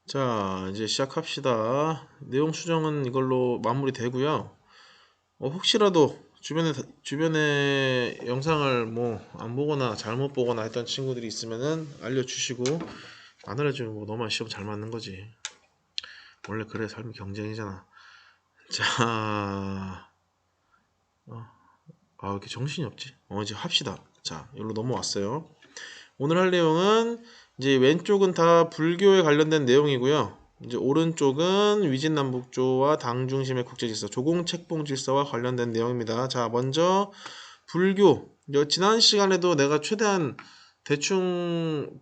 자, 이제 시작합시다. 내용 수정은 이걸로 마무리되고요. 혹시라도 주변에 영상을 뭐 안 보거나 잘못 보거나 했던 친구들이 있으면은 알려주시고, 안 알려주면 뭐 너만 시험 잘 맞는 거지. 원래 그래, 삶이 경쟁이잖아. 자, 왜 이렇게 정신이 없지? 이제 합시다. 자, 여기로 넘어왔어요. 오늘 할 내용은 이제 왼쪽은 다 불교에 관련된 내용이고요. 이제 오른쪽은 위진남북조와 당 중심의 국제질서, 조공책봉 질서와 관련된 내용입니다. 자, 먼저 불교. 지난 시간에도 내가 최대한 대충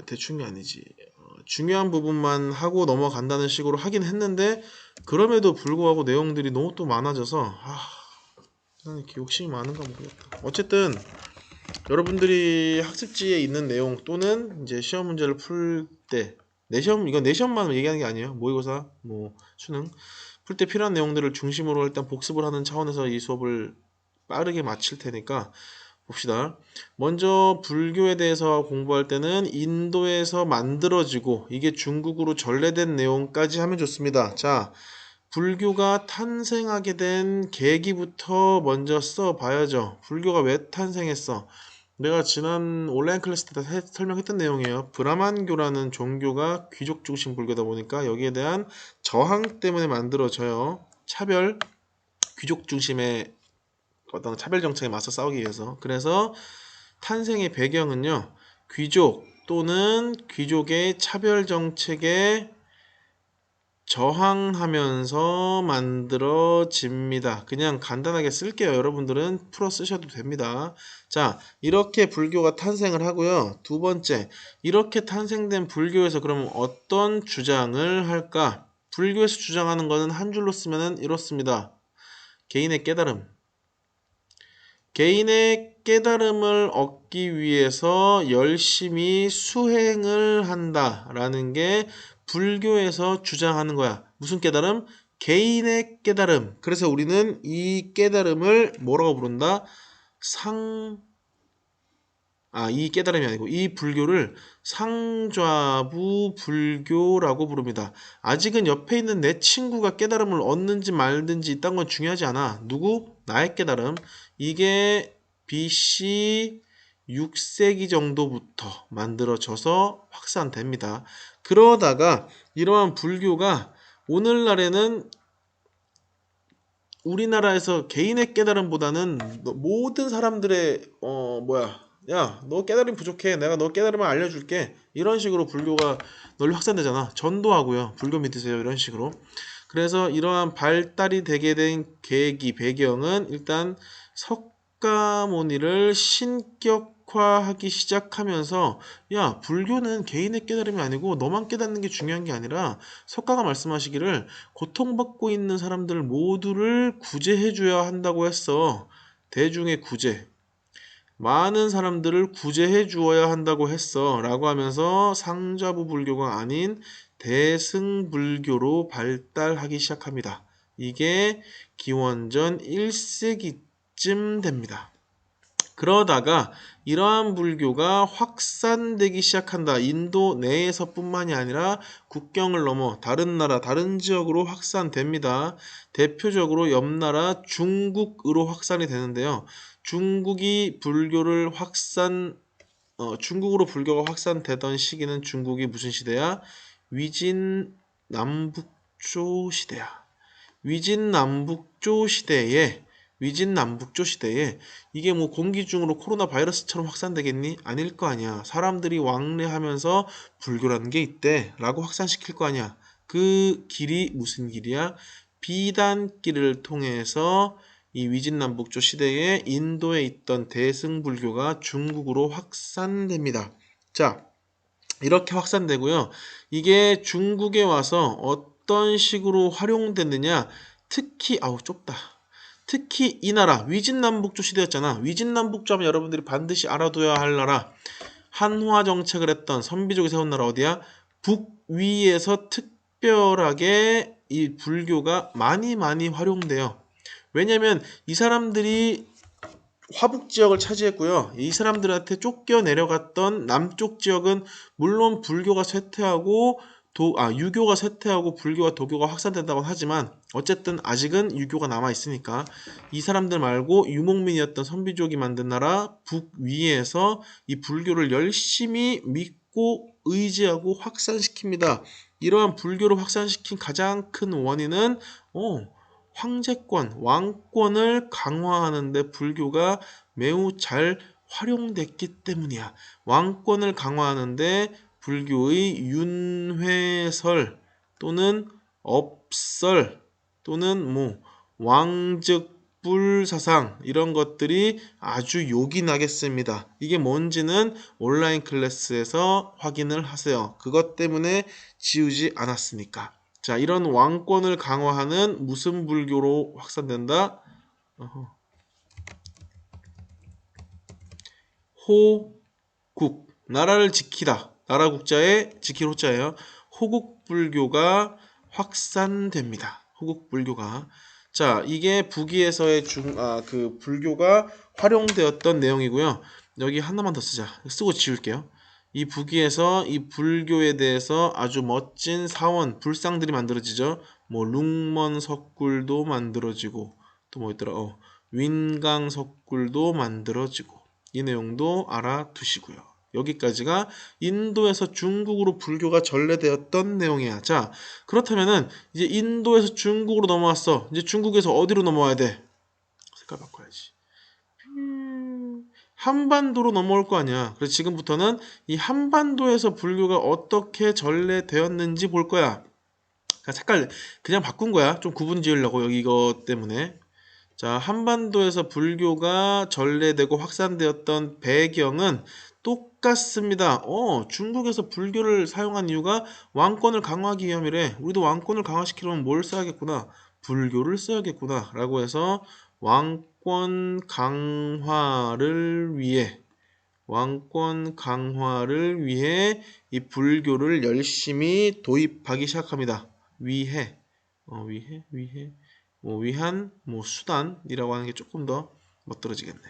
대충이 아니지. 중요한 부분만 하고 넘어간다는 식으로 하긴 했는데, 그럼에도 불구하고 내용들이 너무 또 많아져서 난 이렇게 욕심이 많은가 모르겠다. 어쨌든 여러분들이 학습지에 있는 내용 또는 이제 시험 문제를 풀 때, 이건 내 시험만 얘기하는 게 아니에요. 모의고사, 수능 풀 때 필요한 내용들을 중심으로 일단 복습을 하는 차원에서 이 수업을 빠르게 마칠 테니까 봅시다. 먼저 불교에 대해서 공부할 때는 인도에서 만들어지고 이게 중국으로 전래된 내용까지 하면 좋습니다. 자, 불교가 탄생하게 된 계기부터 먼저 써봐야죠. 불교가 왜 탄생했어? 내가 지난 온라인 클래스 때 설명했던 내용이에요. 브라만교라는 종교가 귀족 중심 불교다 보니까 여기에 대한 저항 때문에 만들어져요. 귀족 중심의 어떤 차별 정책에 맞서 싸우기 위해서. 그래서 탄생의 배경은요, 귀족 또는 귀족의 차별 정책에 저항하면서 만들어집니다. 그냥 간단하게 쓸게요. 여러분들은 풀어 쓰셔도 됩니다. 자, 이렇게 불교가 탄생을 하고요. 두 번째, 이렇게 탄생된 불교에서 그럼 어떤 주장을 할까? 불교에서 주장하는 것은 한 줄로 쓰면 이렇습니다. 개인의 깨달음. 개인의 깨달음을 얻기 위해서 열심히 수행을 한다라는 게 불교에서 주장하는 거야. 무슨 깨달음? 개인의 깨달음. 그래서 우리는 이 깨달음을 뭐라고 부른다? 이 깨달음이 아니고 이 불교를 상좌부 불교라고 부릅니다. 아직은 옆에 있는 내 친구가 깨달음을 얻는지 말든지 이딴 건 중요하지 않아. 누구? 나의 깨달음. 이게 BC 6세기 정도부터 만들어져서 확산됩니다. 그러다가 이러한 불교가 오늘날에는 우리나라에서 개인의 깨달음보다는 모든 사람들의 야, 너 깨달음 부족해. 내가 너 깨달음을 알려줄게. 이런 식으로 불교가 널리 확산되잖아. 전도하고요. 불교 믿으세요. 이런 식으로. 그래서 이러한 발달이 되게 된 계기, 배경은 일단 석가모니를 신격화하기 시작하면서 야, 불교는 개인의 깨달음이 아니고 너만 깨닫는 게 중요한 게 아니라 석가가 말씀하시기를 고통받고 있는 사람들 모두를 구제해줘야 한다고 했어. 대중의 구제. 많은 사람들을 구제해 주어야 한다고 했어 라고 하면서 상좌부 불교가 아닌 대승불교로 발달하기 시작합니다. 이게 기원전 1세기쯤 됩니다. 그러다가 이러한 불교가 확산되기 시작한다. 인도 내에서뿐만이 아니라 국경을 넘어 다른 나라, 다른 지역으로 확산됩니다. 대표적으로 옆나라 중국으로 확산이 되는데요. 중국으로 불교가 확산되던 시기는 중국이 무슨 시대야? 위진남북조 시대야. 위진남북조 시대에 이게 뭐 공기 중으로 코로나 바이러스처럼 확산되겠니? 아닐 거 아니야. 사람들이 왕래하면서 불교라는 게 있대 라고 확산시킬 거 아니야. 그 길이 무슨 길이야? 비단길을 통해서 이 위진남북조 시대에 인도에 있던 대승불교가 중국으로 확산됩니다. 자, 이렇게 확산되고요. 이게 중국에 와서 어떤 식으로 활용됐느냐? 특히 특히 이 나라 위진남북조 시대였잖아. 위진남북조 하면 여러분들이 반드시 알아둬야 할 나라. 한화 정책을 했던 선비족이 세운 나라 어디야? 북위에서 특별하게 이 불교가 많이 활용돼요. 왜냐면 이 사람들이 화북 지역을 차지했고요. 이 사람들한테 쫓겨 내려갔던 남쪽 지역은 물론 불교가 쇠퇴하고 유교가 쇠퇴하고 불교와 도교가 확산된다고 하지만 어쨌든 아직은 유교가 남아 있으니까 이 사람들 말고 유목민이었던 선비족이 만든 나라 북위에서 이 불교를 열심히 믿고 의지하고 확산시킵니다. 이러한 불교를 확산시킨 가장 큰 원인은 황제권, 왕권을 강화하는데 불교가 매우 잘 활용됐기 때문이야. 왕권을 강화하는데 불교의 윤회설 또는 업설 또는 왕즉불사상 이런 것들이 아주 욕이 나겠습니다. 이게 뭔지는 온라인 클래스에서 확인을 하세요. 그것 때문에 지우지 않았으니까. 자, 이런 왕권을 강화하는 무슨 불교로 확산된다? 호국, 나라를 지키다. 나라 국자에 지킬 호자예요. 호국 불교가 확산됩니다. 호국 불교가. 자, 이게 북위에서의 그 불교가 활용되었던 내용이고요. 여기 하나만 더 쓰고 지울게요. 이 북위에서 이 불교에 대해서 아주 멋진 사원, 불상들이 만들어지죠. 룽먼석굴도 만들어지고 또 뭐 있더라? 윈강석굴도 만들어지고 이 내용도 알아두시고요. 여기까지가 인도에서 중국으로 불교가 전래되었던 내용이야. 자, 그렇다면은 이제 인도에서 중국으로 넘어왔어. 이제 중국에서 어디로 넘어와야 돼? 색깔 바꿔야지. 한반도로 넘어올 거 아니야. 그래서 지금부터는 이 한반도에서 불교가 어떻게 전래되었는지 볼 거야. 색깔 그냥 바꾼 거야. 좀 구분 지으려고 여기 이거 때문에. 자, 한반도에서 불교가 전래되고 확산되었던 배경은 똑같습니다. 중국에서 불교를 사용한 이유가 왕권을 강화하기 위함이래. 우리도 왕권을 강화시키려면 뭘 써야겠구나. 불교를 써야겠구나. 라고 해서 왕권 강화를 위해 이 불교를 열심히 도입하기 시작합니다. 위한 수단이라고 하는 게 조금 더 멋들어지겠네.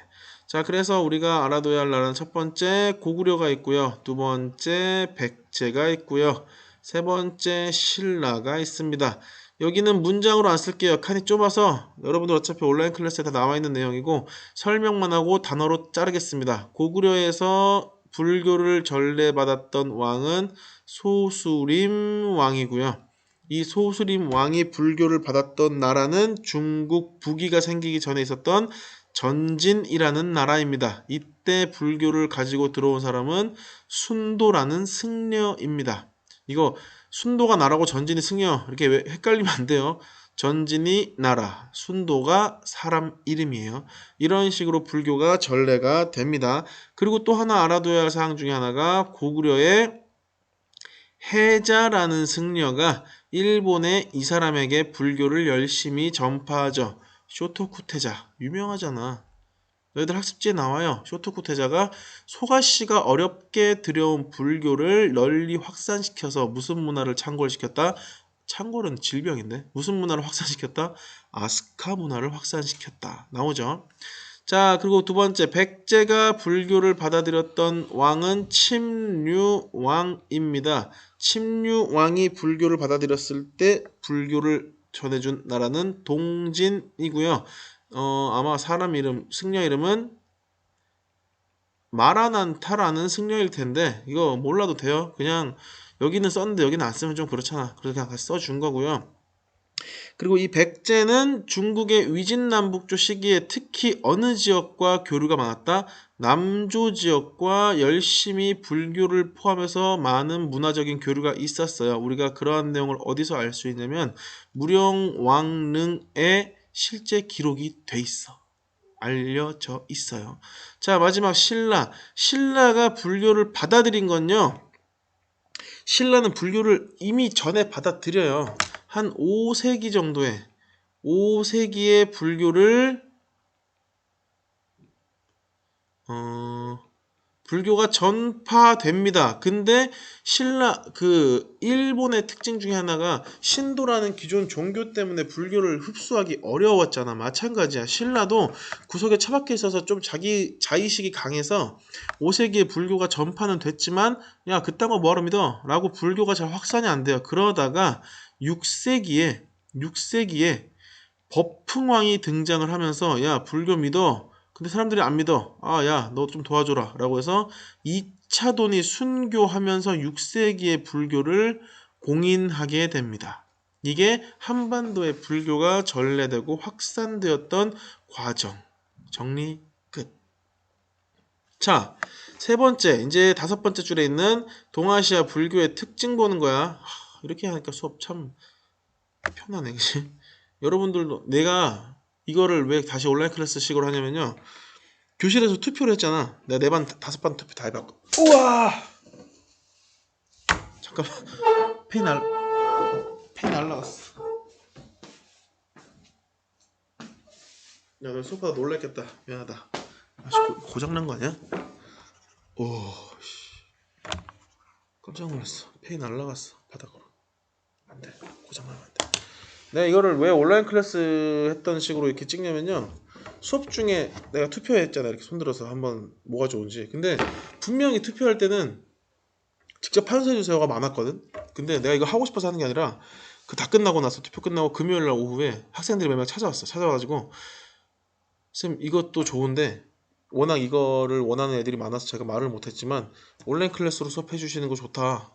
자, 그래서 우리가 알아둬야 할 나라는 첫 번째 고구려가 있고요. 두 번째 백제가 있고요. 세 번째 신라가 있습니다. 여기는 문장으로 안 쓸게요. 칸이 좁아서 여러분들 어차피 온라인 클래스에 다 나와 있는 내용이고 설명만 하고 단어로 자르겠습니다. 고구려에서 불교를 전래받았던 왕은 소수림 왕이고요. 이 소수림 왕이 불교를 받았던 나라는 중국 북위가 생기기 전에 있었던 전진이라는 나라입니다. 이때 불교를 가지고 들어온 사람은 순도라는 승려입니다. 이거 순도가 나라고 전진이 승려 이렇게 헷갈리면 안 돼요. 전진이 나라, 순도가 사람 이름이에요. 이런 식으로 불교가 전래가 됩니다. 그리고 또 하나 알아둬야 할 사항 중에 하나가 고구려의 해자라는 승려가 일본의 이 사람에게 불교를 열심히 전파하죠. 쇼토쿠테자 유명하잖아. 너희들 학습지에 나와요. 쇼토쿠테자가 소가시가 어렵게 들여온 불교를 널리 확산시켜서 무슨 문화를 창궐시켰다? 창궐은 질병인데 무슨 문화를 확산시켰다? 아스카 문화를 확산시켰다. 나오죠. 자, 그리고 두 번째 백제가 불교를 받아들였던 왕은 침류왕입니다. 침류왕이 불교를 받아들였을 때 불교를 전해준 나라는 동진이고요. 아마 사람 이름, 승려 이름은 마라난타라는 승려일 텐데 이거 몰라도 돼요. 그냥 여기는 썼는데 여기는 안 쓰면 좀 그렇잖아. 그래서 그냥 같이 써준 거고요. 그리고 이 백제는 중국의 위진남북조 시기에 특히 어느 지역과 교류가 많았다? 남조 지역과 열심히 불교를 포함해서 많은 문화적인 교류가 있었어요. 우리가 그러한 내용을 어디서 알 수 있냐면 무령왕릉에 실제 기록이 돼 있어. 알려져 있어요. 자, 마지막 신라가 불교를 받아들인 건요. 신라는 불교를 이미 전에 받아들여요. 한 5세기 정도에 불교가 전파됩니다. 근데 일본의 특징 중에 하나가 신도라는 기존 종교 때문에 불교를 흡수하기 어려웠잖아. 마찬가지야. 신라도 구석에 처박혀 있어서 좀 자기 자의식이 강해서 5세기에 불교가 전파는 됐지만 야 그딴 거 뭐하러 믿어? 라고 불교가 잘 확산이 안 돼요. 그러다가 6세기에 법흥왕이 등장을 하면서 야 불교 믿어. 근데 사람들이 안 믿어. 아, 야, 너 좀 도와줘라. 라고 해서 2차돈이 순교하면서 6세기의 불교를 공인하게 됩니다. 이게 한반도의 불교가 전래되고 확산되었던 과정. 정리 끝. 자, 세 번째, 이제 5번째 줄에 있는 동아시아 불교의 특징 보는 거야. 이렇게 하니까 수업 참 편하네, 그치? 여러분들도 내가 이거를 왜 다시 온라인 클래스 식으로 하냐면요. 교실에서 투표를 했잖아. 내가 4반, 5반 투표 다 해봤고. 우와! 잠깐만. 펜이 날라갔어. 야, 너 소파가 놀랬겠다. 미안하다. 고장난 거 아니야? 오, 씨. 깜짝 놀랐어. 펜이 날라갔어. 바닥으로. 안 돼. 고장나면 안 돼. 내가 이거를 왜 온라인 클래스 했던 식으로 이렇게 찍냐면요. 수업 중에 내가 투표했잖아. 이렇게 손들어서 한번 뭐가 좋은지. 근데 분명히 투표할 때는 직접 판서해주세요가 많았거든. 근데 내가 이거 하고 싶어서 하는 게 아니라 그 다 끝나고 나서 투표 끝나고 금요일날 오후에 학생들이 몇 명 찾아와가지고 쌤 이것도 좋은데 워낙 이거를 원하는 애들이 많아서 제가 말을 못했지만 온라인 클래스로 수업해 주시는 거 좋다.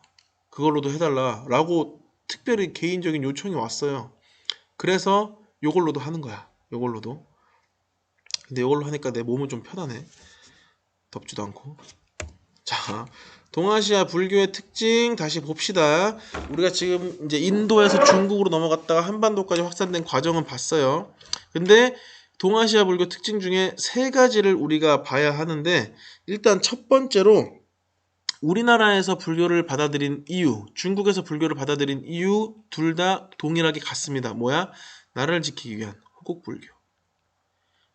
그걸로도 해달라 라고 특별히 개인적인 요청이 왔어요. 그래서 요걸로도 하는 거야. 요걸로도. 근데 이걸로 하니까 내 몸은 좀 편하네. 덥지도 않고. 자, 동아시아 불교의 특징 다시 봅시다. 우리가 지금 이제 인도에서 중국으로 넘어갔다가 한반도까지 확산된 과정은 봤어요. 근데 동아시아 불교 특징 중에 3가지를 우리가 봐야 하는데 일단 첫 번째로 우리나라에서 불교를 받아들인 이유, 중국에서 불교를 받아들인 이유 둘 다 동일하게 같습니다. 뭐야? 나라를 지키기 위한 호국불교.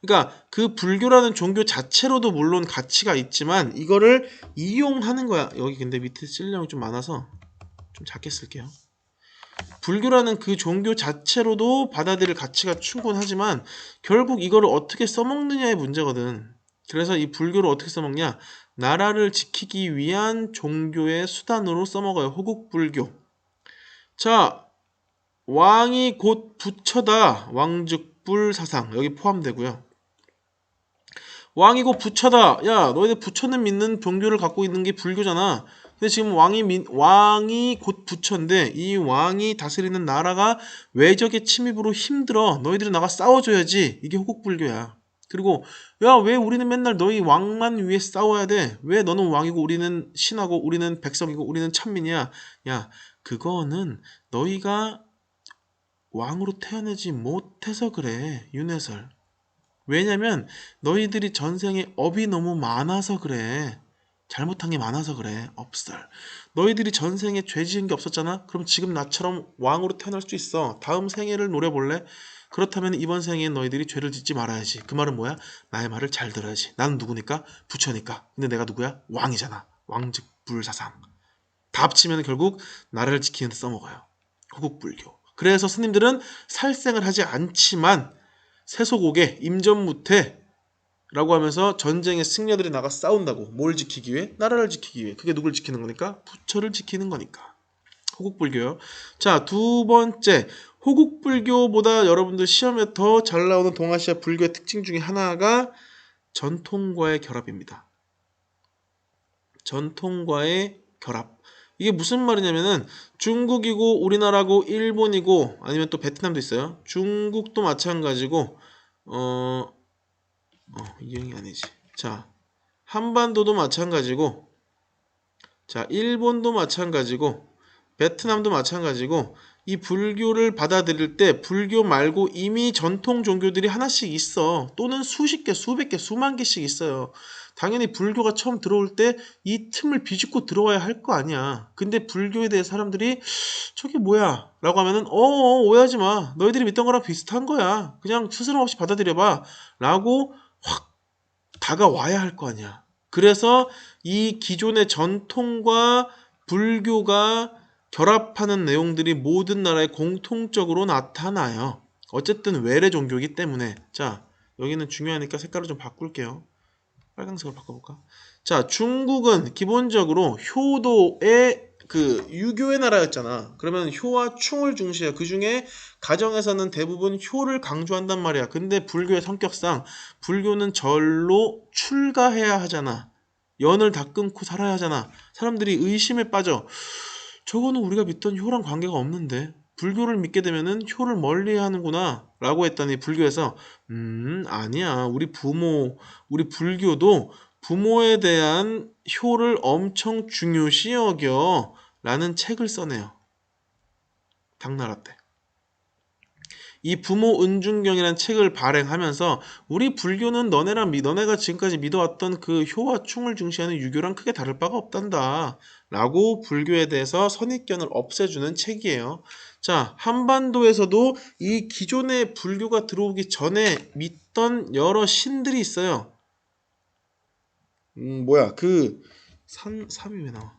그러니까 그 불교라는 종교 자체로도 물론 가치가 있지만 이거를 이용하는 거야. 여기 근데 밑에 쓸려면 좀 많아서 좀 작게 쓸게요. 불교라는 그 종교 자체로도 받아들일 가치가 충분하지만 결국 이거를 어떻게 써먹느냐의 문제거든. 그래서 이 불교를 어떻게 써먹냐? 나라를 지키기 위한 종교의 수단으로 써먹어요. 호국불교. 자, 왕이 곧 부처다. 왕즉불사상 여기 포함되고요. 왕이 곧 부처다. 야, 너희들 부처는 믿는 종교를 갖고 있는 게 불교잖아. 근데 지금 왕이 곧 부처인데 이 왕이 다스리는 나라가 외적의 침입으로 힘들어. 너희들이 나가 싸워줘야지. 이게 호국불교야. 그리고 야, 왜 우리는 맨날 너희 왕만 위해 싸워야 돼? 왜 너는 왕이고 우리는 신하고 우리는 백성이고 우리는 천민이야? 야, 그거는 너희가 왕으로 태어나지 못해서 그래. 윤회설. 왜냐면 너희들이 전생에 업이 너무 많아서 그래. 잘못한 게 많아서 그래. 업설. 너희들이 전생에 죄 지은 게 없었잖아? 그럼 지금 나처럼 왕으로 태어날 수 있어. 다음 생애를 노려볼래? 그렇다면 이번 생에는 너희들이 죄를 짓지 말아야지. 그 말은 뭐야? 나의 말을 잘 들어야지. 나는 누구니까? 부처니까. 근데 내가 누구야? 왕이잖아. 왕즉불사상. 다 합치면 결국 나라를 지키는 데 써먹어요. 호국불교. 그래서 스님들은 살생을 하지 않지만 세소고개, 임전무태라고 하면서 전쟁에 승려들이 나가 싸운다고. 뭘 지키기 위해? 나라를 지키기 위해. 그게 누굴 지키는 거니까? 부처를 지키는 거니까. 호국불교요. 자, 2번째. 호국불교보다 여러분들 시험에 더 잘 나오는 동아시아 불교의 특징 중에 하나가 전통과의 결합입니다. 전통과의 결합. 이게 무슨 말이냐면은 중국이고 우리나라고 일본이고 아니면 또 베트남도 있어요. 중국도 마찬가지고 이형이 아니지. 자, 한반도도 마찬가지고 자, 일본도 마찬가지고 베트남도 마찬가지고 이 불교를 받아들일 때 불교 말고 이미 전통 종교들이 하나씩 있어. 또는 수십 개, 수백 개, 수만 개씩 있어요. 당연히 불교가 처음 들어올 때 이 틈을 비집고 들어와야 할 거 아니야. 근데 불교에 대해 사람들이 저게 뭐야? 라고 하면은 오해하지 마. 너희들이 믿던 거랑 비슷한 거야. 그냥 스스럼 없이 받아들여봐. 라고 확 다가와야 할 거 아니야. 그래서 이 기존의 전통과 불교가 결합하는 내용들이 모든 나라에 공통적으로 나타나요. 어쨌든 외래 종교이기 때문에. 자, 여기는 중요하니까 색깔을 좀 바꿀게요. 빨간색으로 바꿔볼까? 자, 중국은 기본적으로 효도의 그 유교의 나라였잖아. 그러면 효와 충을 중시해. 그 중에 가정에서는 대부분 효를 강조한단 말이야. 근데 불교의 성격상 불교는 절로 출가해야 하잖아. 연을 다 끊고 살아야 하잖아. 사람들이 의심에 빠져. 저거는 우리가 믿던 효랑 관계가 없는데 불교를 믿게 되면은 효를 멀리 하는구나 라고 했더니 불교에서 아니야. 우리 불교도 부모에 대한 효를 엄청 중요시 여겨 라는 책을 써내요. 당나라 때. 이 부모 은중경이라는 책을 발행하면서 우리 불교는 너네가 지금까지 믿어왔던 그 효와 충을 중시하는 유교랑 크게 다를 바가 없단다 라고 불교에 대해서 선입견을 없애주는 책이에요. 자, 한반도에서도 이 기존의 불교가 들어오기 전에 믿던 여러 신들이 있어요. 삼이 왜 나와?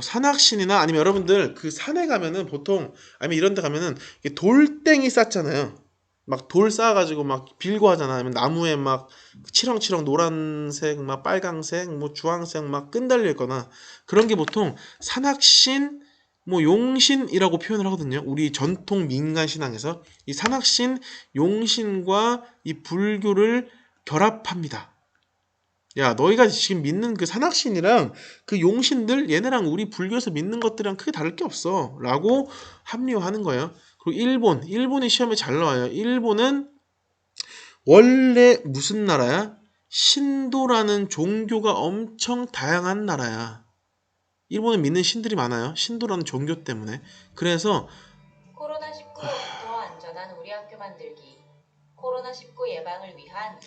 산악신이나 아니면 여러분들 그 산에 가면은 보통 아니면 이런 데 가면은 돌덩이 쌓잖아요. 막 돌 쌓아가지고 막 빌고 하잖아. 아니면 나무에 막 치렁치렁 노란색, 막 빨강색, 뭐 주황색 막 끈 달려 있거나 그런 게 보통 산악신, 용신이라고 표현을 하거든요. 우리 전통 민간 신앙에서 이 산악신, 용신과 이 불교를 결합합니다. 야, 너희가 지금 믿는 그 산악신이랑 그 용신들 얘네랑 우리 불교에서 믿는 것들이랑 크게 다를 게 없어 라고 합리화하는 거예요. 그리고 일본이 시험에 잘 나와요. 일본은 원래 무슨 나라야? 신도라는 종교가 엄청 다양한 나라야. 일본은 믿는 신들이 많아요. 신도라는 종교 때문에. 그래서 코로나19로부터 안전한 우리 학교 만들기. 코로나19 예방을 위한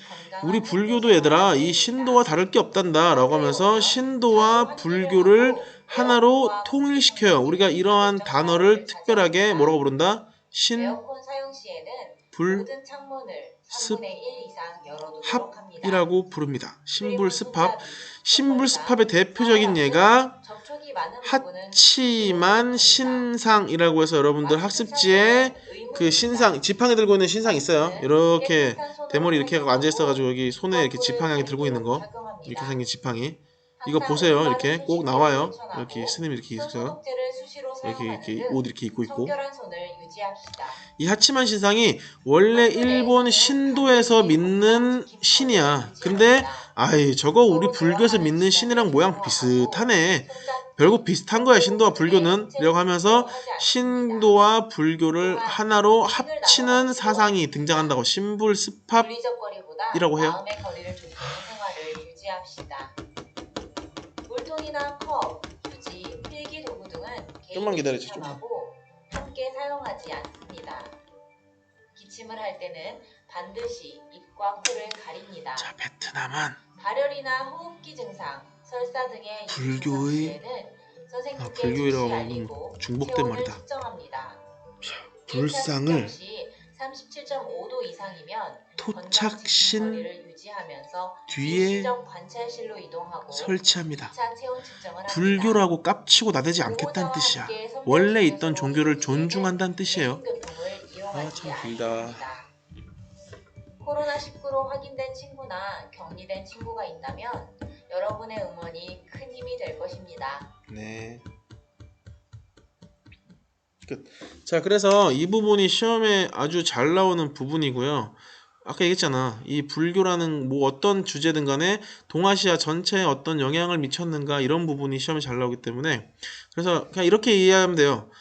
우리 건강한 불교도 얘들아 이 신도와 다를 게 없단다 라고 하면서 신도와 불교를 하나로 통일시켜요. 우리가 이러한 단어를 특별하게 뭐라고 부른다? 에어컨 사용 시에는 모든 창문을 3분의 1 이상 열어두도록 합니다. 합이라고 부릅니다. 신불습합. 신불습합의 대표적인 예가 하치만 신상이라고 해서 여러분들 학습지에 그 신상, 지팡이 들고 있는 신상 있어요. 이렇게 대머리 이렇게 앉아 있어가지고 여기 손에 이렇게 지팡이 들고 있는 거, 이렇게 생긴 지팡이. 이거 보세요. 이렇게 꼭 나와요. 이렇게 스님 이렇게 있어요. 이렇게 옷 이렇게 입고 있고. 이 하치만 신상이 원래 일본 신도에서 믿는 신이야. 근데 저거 우리 불교에서 믿는 신이랑 모양 비슷하네. 결국 비슷한 거야 신도와 불교는 라고 하면서 신도와 불교를 하나로 합치는 사상이 등장한다고 신불습합이라고 해요. 물통이나 컵, 휴지, 필기 도구 등은 좀만 기다려주죠. 함께 사용하지 않습니다. 기침을 할 때는 반드시 입과 코를 가립니다. 자, 베트남은 발열이나 호흡기 증상, 설사 등의 불교의 불교라고 하면 중복된 말이다. 불상을 37.5도 이상이면 토착신 뒤에 설치합니다. 불교라고 깝치고 나대지 않겠다는 뜻이야. 원래 있던 종교를 존중한다는 뜻이에요. 참 길다. 코로나19로 확인된 친구나 격리된 친구가 있다면 여러분의 응원이 큰 힘이 될 것입니다. 네. 끝. 자, 그래서 이 부분이 시험에 아주 잘 나오는 부분이고요. 아까 얘기했잖아. 이 불교라는 어떤 주제든 간에 동아시아 전체에 어떤 영향을 미쳤는가 이런 부분이 시험에 잘 나오기 때문에 그래서 그냥 이렇게 이해하면 돼요.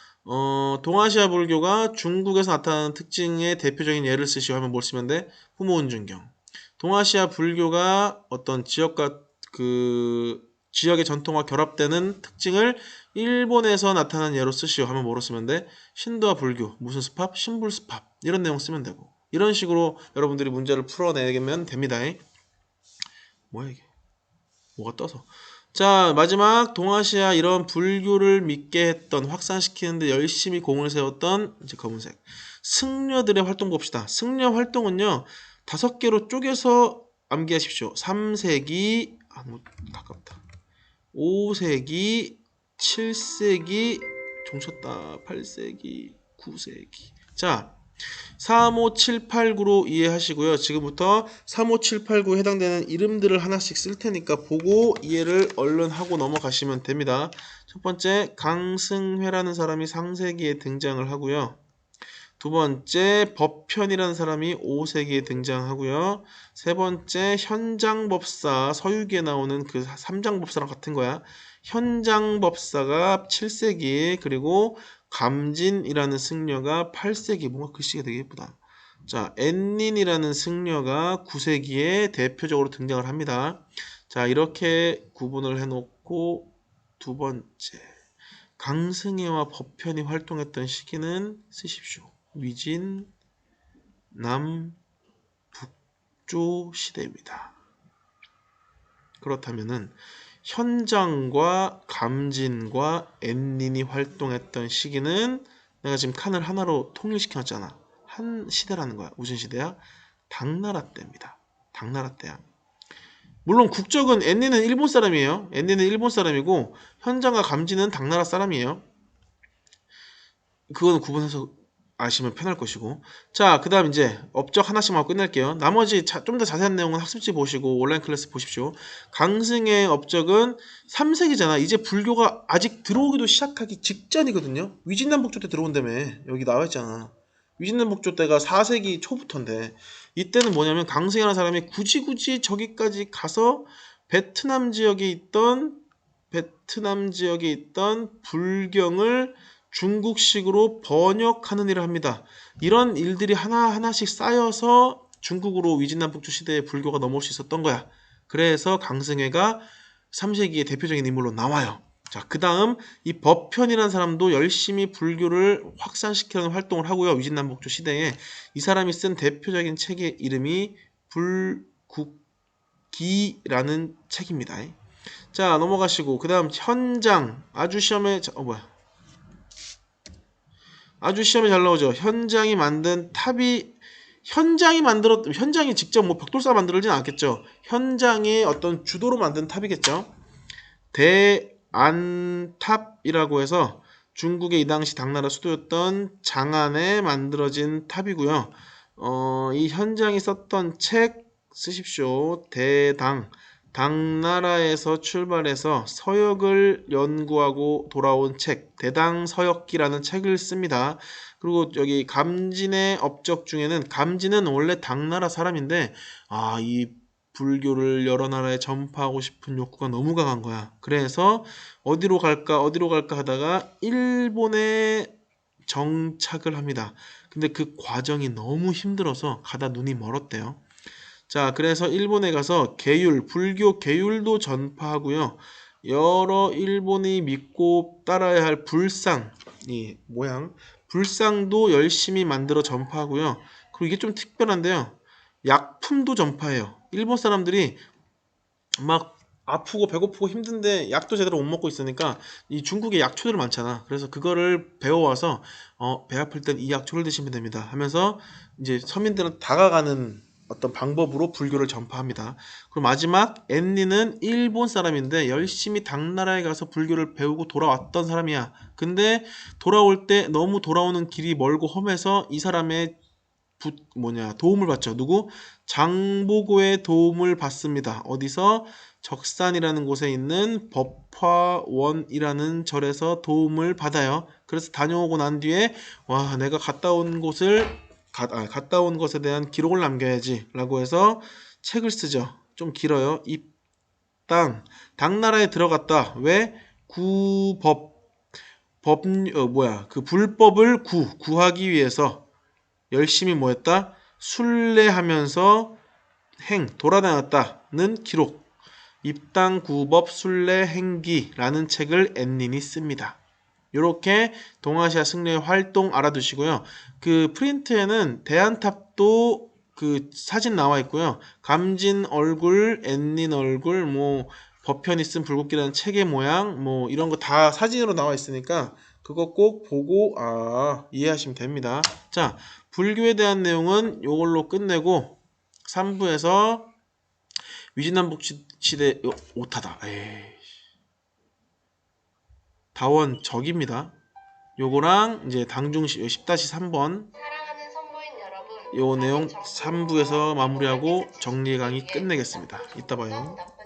동아시아 불교가 중국에서 나타나는 특징의 대표적인 예를 쓰시오 하면 뭘 쓰면 돼? 후모은중경. 동아시아 불교가 어떤 지역과 그 지역의 전통과 결합되는 특징을 일본에서 나타난 예로 쓰시오 하면 뭐로 쓰면 돼? 신도와 불교, 무슨 습합? 신불습합 이런 내용 쓰면 되고 이런 식으로 여러분들이 문제를 풀어내면 됩니다. 뭐야 이게? 뭐가 떠서 자, 마지막 동아시아 이런 불교를 믿게 했던 확산시키는데 열심히 공을 세웠던 이제 검은색 승려들의 활동 봅시다. 승려 활동은요 5개로 쪼개서 암기하십시오. 3세기 뭐 가깝다. 5세기, 7세기, 종쳤다. 8세기, 9세기. 자, 3, 5, 7, 8, 9로 이해하시고요. 지금부터 3, 5, 7, 8, 9 해당되는 이름들을 하나씩 쓸 테니까 보고 이해를 얼른 하고 넘어가시면 됩니다. 첫 번째, 강승회라는 사람이 상세기에 등장을 하고요. 두 번째, 법편이라는 사람이 5세기에 등장하고요. 세 번째, 현장법사, 서유기에 나오는 그 삼장법사랑 같은 거야. 현장법사가 7세기, 그리고 감진이라는 승려가 8세기. 뭔가 글씨가 되게 예쁘다. 자, 앤닌이라는 승려가 9세기에 대표적으로 등장을 합니다. 자, 이렇게 구분을 해놓고 두 번째, 강승혜와 법편이 활동했던 시기는 쓰십시오. 위진, 남, 북조 시대입니다. 그렇다면은 현장과 감진과 앤닌이 활동했던 시기는 내가 지금 칸을 하나로 통일시켜놨잖아. 한 시대라는 거야. 무슨 시대야? 당나라 때입니다. 당나라 때야. 물론 국적은 앤닌은 일본 사람이에요. 앤닌은 일본 사람이고 현장과 감진은 당나라 사람이에요. 그거는 구분해서 아시면 편할 것이고. 자, 그 다음 이제 업적 하나씩 하고 끝낼게요. 나머지 좀 더 자세한 내용은 학습지 보시고 온라인 클래스 보십시오. 강승의 업적은 3세기잖아. 이제 불교가 아직 들어오기도 시작하기 직전이거든요. 위진남북조 때 들어온다며. 여기 나와있잖아. 위진남북조 때가 4세기 초부터인데 이때는 뭐냐면 강승이라는 사람이 굳이 저기까지 가서 베트남 지역에 있던 불경을 중국식으로 번역하는 일을 합니다. 이런 일들이 하나하나씩 쌓여서 중국으로 위진남북조 시대에 불교가 넘어올 수 있었던 거야. 그래서 강승회가 3세기의 대표적인 인물로 나와요. 자, 그 다음 이 법편이라는 사람도 열심히 불교를 확산시키는 활동을 하고요. 위진남북조 시대에 이 사람이 쓴 대표적인 책의 이름이 불국기라는 책입니다. 자, 넘어가시고 그 다음 현장 아주 시험에 아주 시험에 잘 나오죠. 현장이 직접 뭐 벽돌사 만들진 않겠죠. 현장의 어떤 주도로 만든 탑이겠죠. 대안탑이라고 해서 중국의 이 당시 당나라 수도였던 장안에 만들어진 탑이고요. 이 현장이 썼던 책 쓰십시오. 당나라에서 출발해서 서역을 연구하고 돌아온 책, 대당서역기라는 책을 씁니다. 그리고 여기 감진의 업적 중에는 감진은 원래 당나라 사람인데 이 불교를 여러 나라에 전파하고 싶은 욕구가 너무 강한 거야. 그래서 어디로 갈까 하다가 일본에 정착을 합니다. 근데 그 과정이 너무 힘들어서 가다 눈이 멀었대요. 자, 그래서 일본에 가서 불교 계율도 전파하고요. 여러 일본이 믿고 따라야 할 불상도 열심히 만들어 전파하고요. 그리고 이게 좀 특별한데요. 약품도 전파해요. 일본 사람들이 막 아프고 배고프고 힘든데 약도 제대로 못 먹고 있으니까 이 중국에 약초들 많잖아. 그래서 그거를 배워와서 배 아플 땐 이 약초를 드시면 됩니다 하면서 이제 서민들은 다가가는 어떤 방법으로 불교를 전파합니다. 그리고 마지막 앤니는 일본 사람인데 열심히 당나라에 가서 불교를 배우고 돌아왔던 사람이야. 근데 돌아올 때 너무 돌아오는 길이 멀고 험해서 이 사람의 도움을 받죠. 누구? 장보고의 도움을 받습니다. 어디서? 적산이라는 곳에 있는 법화원이라는 절에서 도움을 받아요. 그래서 다녀오고 난 뒤에 내가 갔다 온 것에 대한 기록을 남겨야지 라고 해서 책을 쓰죠. 좀 길어요. 당나라에 들어갔다. 왜? 그 불법을 구하기 위해서 열심히 뭐했다? 순례하면서 돌아다녔다는 기록. 입당구법 순례행기라는 책을 앤닌이 씁니다. 이렇게 동아시아 승려의 활동 알아두시고요. 그 프린트에는 대안탑도 그 사진 나와 있고요. 감진 얼굴, 앤닌 얼굴, 법편이 쓴 불국기라는 책의 모양, 이런 거 다 사진으로 나와 있으니까 그거 꼭 보고 이해하시면 됩니다. 자, 불교에 대한 내용은 이걸로 끝내고 3부에서 위진남북 시대 오타다. 에이. 다원 적입니다. 요거랑 이제 당중시 10-3번 사랑하는 선부인 여러분, 요 내용 아직 정부로부터 3부에서 마무리하고 정부 정리 강의 관계자들에게 끝내겠습니다. 이따 봐요. 감사합니다.